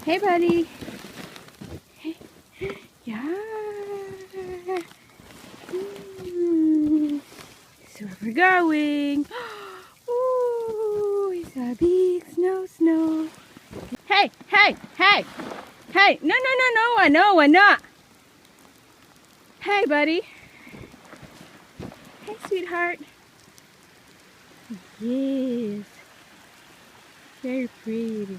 Hey, buddy. Hey. Yeah. So where we're going. Ooh, it's a big snow. Hey, hey, hey. Hey, no, I know. Hey, buddy. Hey, sweetheart. Yes. Very pretty.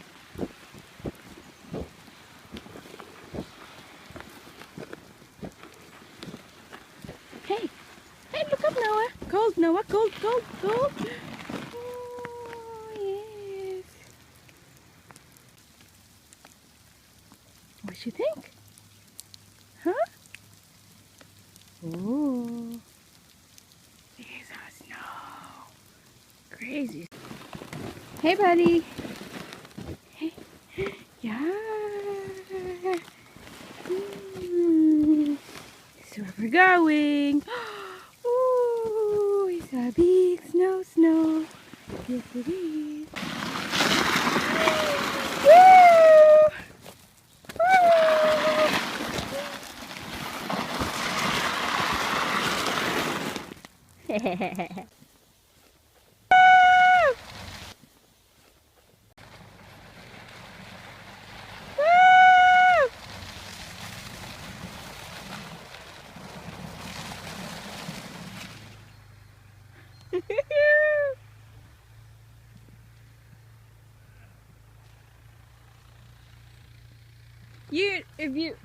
Hey, look up, Noah. Cold, Noah. Cold. Oh, yes. What you think? Huh? Oh, there's our snow. Crazy. Hey, buddy. Hey. Yeah. So where we're going. Ooh, it's a big snow. Yes, it is. Woo! Woo! If you